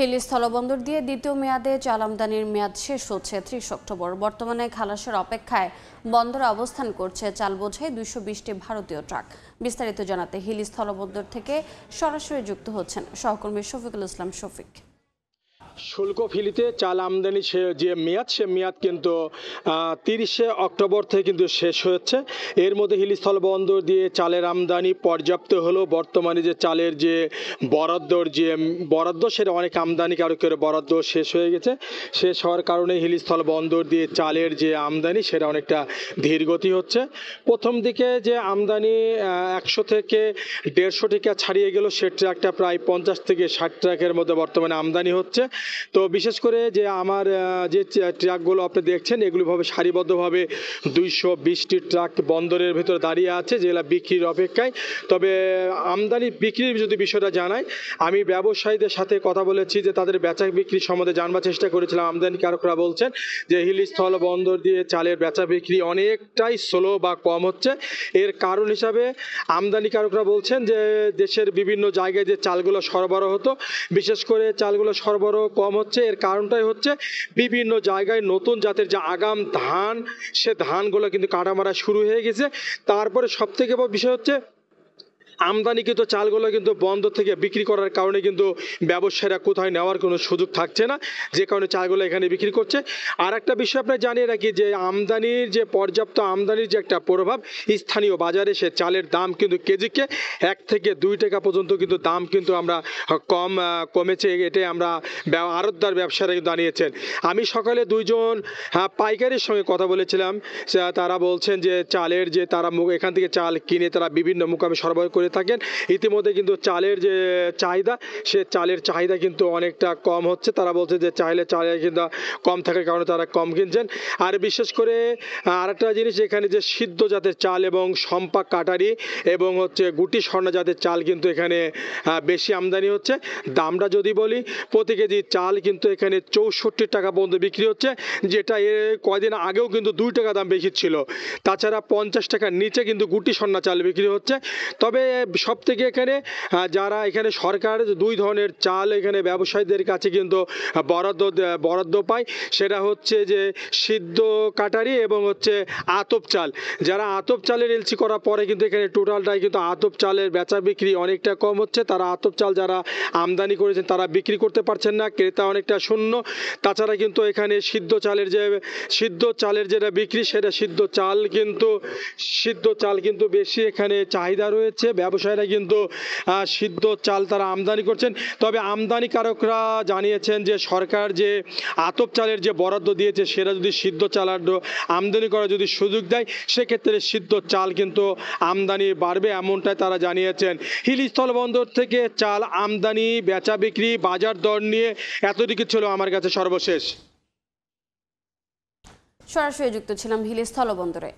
হিলি স্থলবন্দর দিয়ে দ্বিতীয় মেয়াদে চাল আমদানির মেয়াদ শেষ হচ্ছে 30 অক্টোবর। বর্তমানে খালাসের অপেক্ষায় বন্দরে অবস্থান করছে চাল বোঝাই 220টি ভারতীয় ট্রাক। বিস্তারিত জানাতে হিলি স্থলবন্দর থেকে সরাসরি যুক্ত হচ্ছেন সহকর্মী শফিকুল ইসলাম শফিক। শুল্ক ফিলিতে চাল আমদানি যে মেয়াদ সে মেয়াদ কিন্তু 30শে অক্টোবর থেকে কিন্তু শেষ হচ্ছে। এর মধ্যে হিলি স্থলবন্দর দিয়ে চালের আমদানি পর্যাপ্ত হলো। বর্তমানে যে চালের যে বরাদ্দ সেটা অনেক আমদানিকারকের বরাদ্দ শেষ হয়ে গেছে। শেষ হওয়ার কারণে হিলি স্থলবন্দর দিয়ে চালের যে আমদানি সেটা অনেকটা ধীরগতি হচ্ছে। প্রথম দিকে যে আমদানি 100 থেকে 150 টাকা ছাড়িয়ে গেল, সে ট্রাকটা প্রায় 50 থেকে 60 ট্রাকের মধ্যে বর্তমানে আমদানি হচ্ছে। তো বিশেষ করে যে আমার যে ট্রাকগুলো আপনি দেখছেন এগুলোভাবে সারিবদ্ধভাবে 220টি ট্রাক বন্দরের ভিতরে দাঁড়িয়ে আছে যেগুলো বিক্রির অপেক্ষায়। তবে আমদানি বিক্রির যদি বিষয়টা জানাই, আমি ব্যবসায়ীদের সাথে কথা বলেছি যে তাদের বেচা বিক্রি সম্বন্ধে জানবার চেষ্টা করেছিলাম। আমদানিকারকরা বলছেন যে হিলি স্থল বন্দর দিয়ে চালের বেচা বিক্রি অনেকটাই স্লো বা কম হচ্ছে। এর কারণ হিসাবে আমদানিকারকরা বলছেন যে দেশের বিভিন্ন জায়গায় যে চালগুলো সরবরাহ হতো, বিশেষ করে চালগুলো সরবরাহ কম হচ্ছে। এর কারণটাই হচ্ছে বিভিন্ন জায়গায় নতুন জাতের যে আগাম ধান, সে ধানগুলো কিন্তু কাটামারা শুরু হয়ে গেছে। তারপরে সবথেকে বড় বিষয় হচ্ছে আমদানিকৃত চালগুলো কিন্তু বন্দর থেকে বিক্রি করার কারণে কিন্তু ব্যবসায়ীরা কোথায় নেওয়ার কোনো সুযোগ থাকছে না, যে কারণে চালগুলো এখানে বিক্রি করছে। আর একটা বিষয় আপনার জানিয়ে রাখি যে পর্যাপ্ত আমদানির যে একটা প্রভাব, স্থানীয় বাজারে সে চালের দাম কিন্তু কেজিকে 1 থেকে 2 টাকা পর্যন্ত কিন্তু দাম কিন্তু আমরা কমেছে। এটাই আমরা আড়তদার ব্যবসায়ীরা কিন্তু জানিয়েছেন। আমি সকালে 2জন পাইকারির সঙ্গে কথা বলেছিলাম। তারা বলছেন যে চালের যে তারা এখান থেকে চাল কিনে তারা বিভিন্ন মুকামে সরবরাহ করে থাকেন। ইতিমধ্যে কিন্তু চালের যে চাহিদা, সে চালের চাহিদা কিন্তু অনেকটা কম হচ্ছে। তারা বলছে যে চালের কিন্তু কম থাকার কারণে তারা কম কিনছেন। আর বিশেষ করে আরেকটা জিনিস, এখানে যে সিদ্ধ জাতের চাল এবং সম্পা কাটারি এবং গুটি স্বর্ণা জাতের চাল কিন্তু এখানে বেশি আমদানি হচ্ছে। দামটা যদি বলি, প্রতি কেজি চাল কিন্তু এখানে 64 টাকা পর্যন্ত বিক্রি হচ্ছে, যেটা কয়দিন আগেও কিন্তু 2 টাকা দাম বেশি ছিল। তাছাড়া 50 টাকার নিচে কিন্তু গুটি স্বর্ণা চাল বিক্রি হচ্ছে। তবে সব থেকে এখানে যারা এখানে সরকার 2 ধরনের চাল এখানে ব্যবসায়ীদের কাছে কিন্তু বরাদ্দ পায়, সেটা হচ্ছে যে সিদ্ধ কাটারি এবং আতপ চাল। যারা আতপ চালের এলসি করার পরে কিন্তু এখানে টোটালটাই কিন্তু আতপ চালের বেচা বিক্রি অনেকটা কম হচ্ছে। তারা আতপ চাল যারা আমদানি করেছেন তারা বিক্রি করতে পারছেন না, ক্রেতা অনেকটা শূন্য। তাছাড়া কিন্তু এখানে সিদ্ধ চালের যেটা বিক্রি, সেটা সিদ্ধ চাল কিন্তু বেশি এখানে চাহিদা রয়েছে। ব্যবসায়ীরা কিন্তু সিদ্ধ চাল তারা আমদানি করছেন। তবে আমদানিকারকরা জানিয়েছেন যে সরকার যে আতপ চালের যে বরাদ্দ দিয়েছে, সেটা যদি সিদ্ধ চাল আমদানি করার যদি সুযোগ দেয়, সেক্ষেত্রে সিদ্ধ চাল কিন্তু আমদানি বাড়বে, এমনটাই তারা জানিয়েছেন। হিলি স্থলবন্দর থেকে চাল আমদানি, বেচা বিক্রি, বাজার দর নিয়ে এতটুকু ছিল আমার কাছে সর্বশেষ। সরাসরি যুক্ত ছিলাম হিলি স্থলবন্দরে।